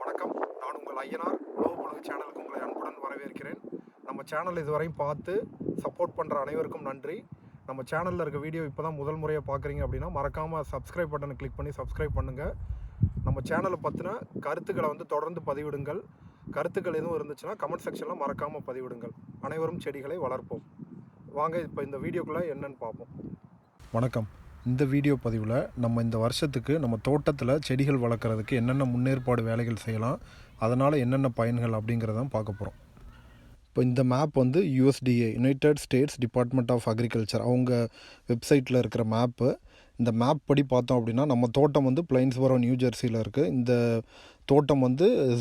வணக்கம். நான் உங்கள் ஐயனார் உழவு பொழுது சேனலுக்கு உங்களை அன்புடன் வரவேற்கிறேன். நம்ம சேனல் இதுவரையும் பார்த்து சப்போர்ட் பண்ணுற அனைவருக்கும் நன்றி. நம்ம சேனலில் இருக்க வீடியோ இப்போ தான் முதல் முறையாக பார்க்குறீங்க அப்படின்னா மறக்காமல் சப்ஸ்கிரைப் பட்டனை கிளிக் பண்ணி சப்ஸ்கிரைப் பண்ணுங்கள். நம்ம சேனலை பற்றின கருத்துக்களை தொடர்ந்து பதிவிடுங்கள். கருத்துக்கள் எதுவும் இருந்துச்சுன்னா கமெண்ட் செக்ஷனில் மறக்காமல் பதிவிடுங்கள். அனைவரும் செடிகளை வளர்ப்போம். வாங்க இப்போ இந்த வீடியோக்குள்ளே என்னென்னு பார்ப்போம். வணக்கம். இந்த வீடியோ பதிவில் நம்ம இந்த வருஷத்துக்கு நம்ம தோட்டத்தில் செடிகள் வளர்க்குறதுக்கு என்னென்ன முன்னேற்பாடு வேலைகள் செய்யலாம், அதனால் என்னென்ன பயன்கள் அப்படிங்கிறதான் பார்க்க போகிறோம். இப்போ இந்த map USDA United States Department of Agriculture அவங்க வெப்சைட்டில் இருக்கிற மேப்பு. இந்த மேப் படி பார்த்தோம் அப்படின்னா நம்ம தோட்டம் பிளைன்ஸ்பரோ நியூ ஜெர்சியில் இருக்குது. இந்த தோட்டம்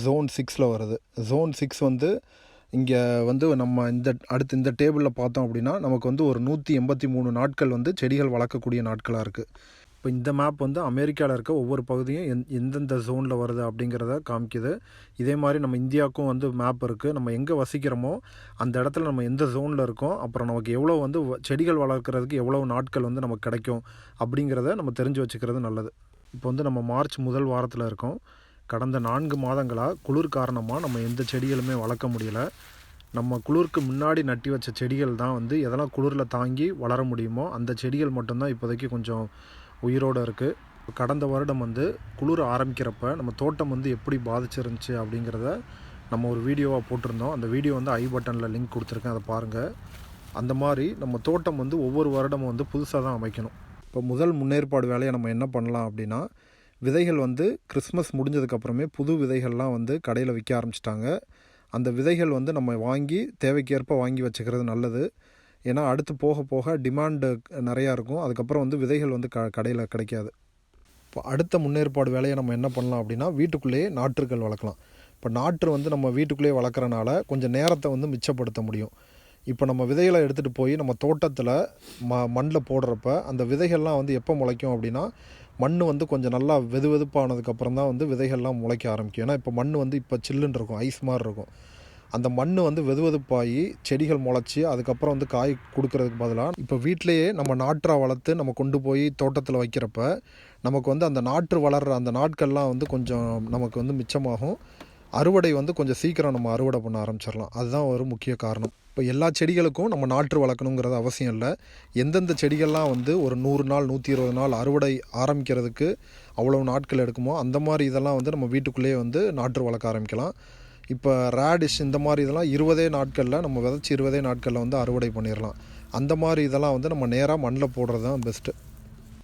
Zone 6 வருது. Zone 6 இங்கே நம்ம இந்த டேபிளில் பார்த்தோம் அப்படின்னா நமக்கு ஒரு 183 நாட்கள் செடிகள் வளர்க்கக்கூடிய நாட்களாக இருக்குது. இப்போ இந்த மேப் அமெரிக்காவில் இருக்க ஒவ்வொரு பகுதியும் எந்தெந்த ஜோனில் வருது அப்படிங்கிறத காமிக்குது. இதே மாதிரி நம்ம இந்தியாவுக்கும் மேப் இருக்குது. நம்ம எங்கே வசிக்கிறோமோ அந்த இடத்துல நம்ம எந்த ஜோனில் இருக்கோம், அப்புறம் நமக்கு எவ்வளோ செடிகள் வளர்க்குறதுக்கு எவ்வளோ நாட்கள் நமக்கு கிடைக்கும் அப்படிங்கிறத நம்ம தெரிஞ்சு வச்சுக்கிறது நல்லது. இப்போ நம்ம மார்ச் முதல் வாரத்தில் இருக்கோம். கடந்த 4 மாதங்களாக குளிர் காரணமாக நம்ம எந்த செடிகளுமே வளர்க்க முடியலை. நம்ம குளிருக்கு முன்னாடி நட்டி வச்ச செடிகள் தான் எதெல்லாம் குளிரில் தாங்கி வளர முடியுமோ அந்த செடிகள் மட்டும்தான் இப்போதைக்கு கொஞ்சம் உயிரோடு இருக்குது. கடந்த வருடம் குளிர் ஆரம்பிக்கிறப்ப நம்ம தோட்டம் எப்படி பாதிச்சிருந்துச்சு அப்படிங்கிறத நம்ம ஒரு வீடியோவாக போட்டிருந்தோம். அந்த வீடியோ ஐ பட்டனில் லிங்க் கொடுத்துருக்கேன், அதை பாருங்கள். அந்த மாதிரி நம்ம தோட்டம் ஒவ்வொரு வருடமும் புதுசாக தான் அமைக்கணும். இப்போ முதல் முன்னேற்பாடு வேலையை நம்ம என்ன பண்ணலாம் அப்படின்னா, விதைகள் கிறிஸ்மஸ் முடிஞ்சதுக்கப்புறமே புது விதைகள்லாம் கடையில் விற்க ஆரம்பிச்சிட்டாங்க. அந்த விதைகள் நம்ம வாங்கி தேவைக்கேற்ப வாங்கி வச்சுக்கிறது நல்லது. ஏன்னா அடுத்து போக போக டிமாண்டு நிறையா இருக்கும். அதுக்கப்புறம் விதைகள் கடையில் கிடைக்காது. இப்போ அடுத்த முன்னேற்பாடு வேலையை நம்ம என்ன பண்ணலாம் அப்படின்னா, வீட்டுக்குள்ளேயே நாற்றுகள் வளர்க்கலாம். இப்போ நாற்று நம்ம வீட்டுக்குள்ளேயே வளர்க்குறனால கொஞ்சம் நேரத்தை மிச்சப்படுத்த முடியும். இப்போ நம்ம விதைகளை எடுத்துகிட்டு போய் நம்ம தோட்டத்தில் மண்ணில் போடுறப்ப அந்த விதைகள்லாம் எப்போ முளைக்கும் அப்படின்னா, மண் கொஞ்சம் நல்லா வெதுவெதுப்பானதுக்கப்புறம் தான் விதைகள்லாம் முளைக்க ஆரம்பிக்கும். ஏன்னா இப்போ மண் இப்போ சில்லுன்னு இருக்கும், ஐஸ் மாதிரி இருக்கும். அந்த மண் வெதுவெதுப்பாகி செடிகள் முளைச்சி அதுக்கப்புறம் காய் கொடுக்கறதுக்கு பதிலாக இப்போ வீட்டிலையே நம்ம நாற்றாக வளர்த்து நம்ம கொண்டு போய் தோட்டத்தில் வைக்கிறப்ப நமக்கு அந்த நாற்று வளர்கிற அந்த நாட்கள்லாம் கொஞ்சம் நமக்கு மிச்சமாகும். அறுவடை கொஞ்சம் சீக்கிரம் நம்ம அறுவடை பண்ண ஆரம்பிச்சிடலாம். அதுதான் ஒரு முக்கிய காரணம். இப்போ எல்லா செடிகளுக்கும் நம்ம நாற்று வளர்க்கணுங்கிறது அவசியம் இல்லை. எந்தெந்த செடிகள்லாம் ஒரு 100 நாள் 120 நாள் அறுவடை ஆரம்பிக்கிறதுக்கு அவ்வளோ நாட்கள் எடுக்குமோ அந்த மாதிரி இதெல்லாம் நம்ம வீட்டுக்குள்ளேயே நாற்று வளர்க்க ஆரம்பிக்கலாம். இப்போ ரேடிஷ் இந்த மாதிரி இதெல்லாம் 20 நாட்களில் நம்ம விதைச்சி 20 நாட்களில் அறுவடை பண்ணிடலாம். அந்த மாதிரி இதெல்லாம் நம்ம நேராக மண்ணில் போடுறது தான் பெஸ்ட்டு.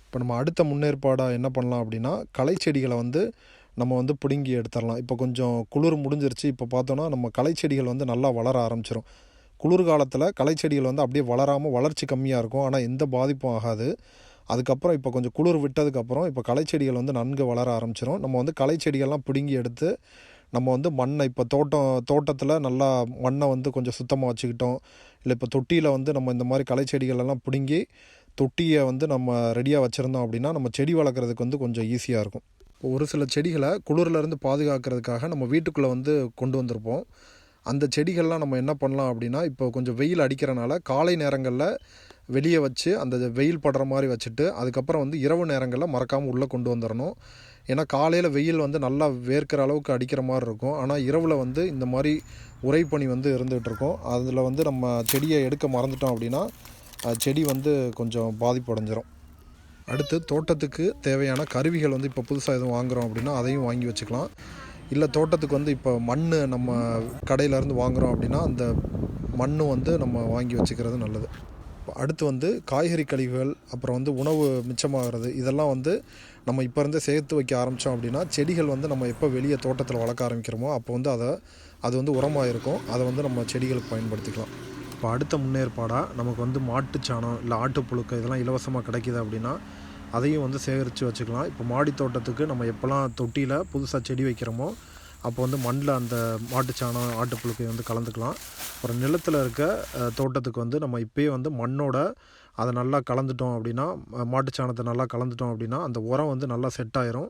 இப்போ நம்ம அடுத்த முன்னேற்பாடாக என்ன பண்ணலாம் அப்படின்னா, களை செடிகளை நம்ம பிடுங்கி எடுத்துடலாம். இப்போ கொஞ்சம் குளிர் முடிஞ்சிருச்சு. இப்போ பார்த்தோன்னா நம்ம களை செடிகள் நல்லா வளர ஆரம்பிச்சிடும். குளிர்காலத்தில் களை செடிகள் அப்படியே வளராமல் வளர்ச்சி கம்மியாக இருக்கும், ஆனால் எந்த பாதிப்பும் ஆகாது. அதுக்கப்புறம் இப்போ கொஞ்சம் குளிர் விட்டதுக்கப்புறம் இப்போ களை செடிகள் நன்கு வளர ஆரம்பிச்சிடும். நம்ம களை செடிகள்லாம் பிடுங்கி எடுத்து நம்ம மண்ணை இப்போ தோட்டத்தில் நல்லா மண்ணை கொஞ்சம் சுத்தமாக வச்சுக்கிட்டோம். இல்லை இப்போ தொட்டியில் நம்ம இந்த மாதிரி களை செடிகளெல்லாம் பிடுங்கி தொட்டியை நம்ம ரெடியாக வச்சுருந்தோம் அப்படின்னா நம்ம செடி வளர்க்குறதுக்கு கொஞ்சம் ஈஸியாக இருக்கும். இப்போ ஒரு சில செடிகளை குளிர்லேருந்து பாதுகாக்கிறதுக்காக நம்ம வீட்டுக்குள்ளே கொண்டு வந்திருப்போம். அந்த செடிகள்லாம் நம்ம என்ன பண்ணலாம் அப்படின்னா, இப்போ கொஞ்சம் வெயில் அடிக்கிறனால காலை நேரங்களில் வெளியே வச்சு அந்த வெயில் படுற மாதிரி வச்சுட்டு அதுக்கப்புறம் இரவு நேரங்களில் மறக்காமல் உள்ளே கொண்டு வந்துடணும். ஏன்னா காலையில் வெயில் நல்லா வேர்க்கிற அளவுக்கு அடிக்கிற மாதிரி இருக்கும். ஆனால் இரவில் இந்த மாதிரி உறைபனி இருந்துகிட்டு இருக்கும். அதில் நம்ம செடியை எடுக்க மறந்துட்டோம் அப்படின்னா செடி கொஞ்சம் பாதிப்பு அடைஞ்சிரும். அடுத்து தோட்டத்துக்கு தேவையான கருவிகள் இப்போ புதுசாக எதுவும் வாங்குகிறோம் அப்படின்னா அதையும் வாங்கி வச்சுக்கலாம். இல்லை தோட்டத்துக்கு இப்போ மண் நம்ம கடையிலேருந்து வாங்குகிறோம் அப்படின்னா அந்த மண் நம்ம வாங்கி வச்சுக்கிறது நல்லது. அடுத்து காய்கறி கழிவுகள் அப்புறம் உணவு மிச்சமாகிறது இதெல்லாம் நம்ம இப்போ இருந்தே சேர்த்து வைக்க ஆரம்பித்தோம் அப்படின்னா செடிகள் நம்ம எப்போ வெளியே தோட்டத்தில் வளர்க்க ஆரம்பிக்கிறோமோ அப்போ அது உரமாக இருக்கும். அதை நம்ம செடிகளுக்கு பயன்படுத்திக்கலாம். இப்போ அடுத்த முன்னேற்பாடாக நமக்கு மாட்டுச்சாணம் இல்லை ஆட்டுப்புழுக்கை இதெல்லாம் இலவசமாக கிடைக்கிது அப்படின்னா அதையும் சேகரித்து வச்சுக்கலாம். இப்போ மாடி தோட்டத்துக்கு நம்ம எப்போல்லாம் தொட்டியில் புதுசாக செடி வைக்கிறோமோ அப்போ மண்ணில் அந்த மாட்டுச்சாணம் ஆட்டுப்புழுக்கை கலந்துக்கலாம். அப்புறம் நிலத்தில் இருக்க தோட்டத்துக்கு நம்ம இப்போயே மண்ணோட அதை நல்லா கலந்துட்டோம் அப்படின்னா, மாட்டுச்சாணத்தை நல்லா கலந்துட்டோம் அப்படின்னா அந்த உரம் நல்லா செட் ஆயிரும்.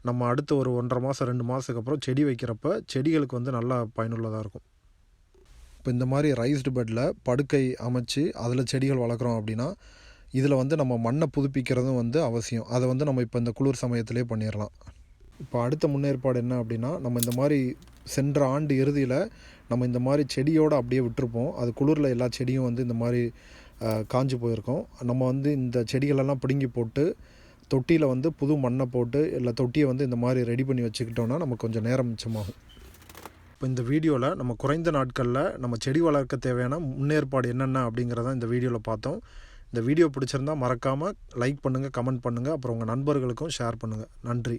நம்ம அடுத்து ஒரு 1.5 மாதம் 2 மாதத்துக்கு அப்புறம் செடி வைக்கிறப்ப செடிகளுக்கு நல்லா பயனுள்ளதாக இருக்கும். இப்போ இந்த மாதிரி ரைஸ்டு பெட்டில் படுக்கை அமைச்சு அதில் செடிகள் வளர்க்குறோம் அப்படின்னா இதில் நம்ம மண்ணை புதுப்பிக்கிறதும் அவசியம். அதை நம்ம இப்போ இந்த குளிர் சமயத்திலே பண்ணிடலாம். இப்போ அடுத்த முன்னேற்பாடு என்ன அப்படின்னா, நம்ம இந்த மாதிரி சென்ற ஆண்டு இறுதியில் நம்ம இந்த மாதிரி செடியோடு அப்படியே விட்டுருப்போம். அது குளிரில் எல்லா செடியும் வந்து இந்த மாதிரி காஞ்சு போயிருக்கும். நம்ம வந்து இந்த செடிகளெல்லாம் பிடுங்கி போட்டு தொட்டியில் வந்து புது மண்ணை போட்டு இல்லை தொட்டியை வந்து இந்த மாதிரி ரெடி பண்ணி வச்சுக்கிட்டோன்னா நமக்கு கொஞ்சம் நேரம் மிச்சமாகும். இப்போ இந்த வீடியோவில் நம்ம குறைந்த நாட்களில் நம்ம செடி வளர்க்க தேவையான முன்னேற்பாடு என்னென்ன அப்படிங்கிறத இந்த வீடியோவில் பார்த்தோம். இந்த வீடியோ பிடிச்சிருந்தால் மறக்காமல் லைக் பண்ணுங்கள், கமெண்ட் பண்ணுங்கள், அப்புறம் உங்கள் நண்பர்களுக்கும் ஷேர் பண்ணுங்கள். நன்றி.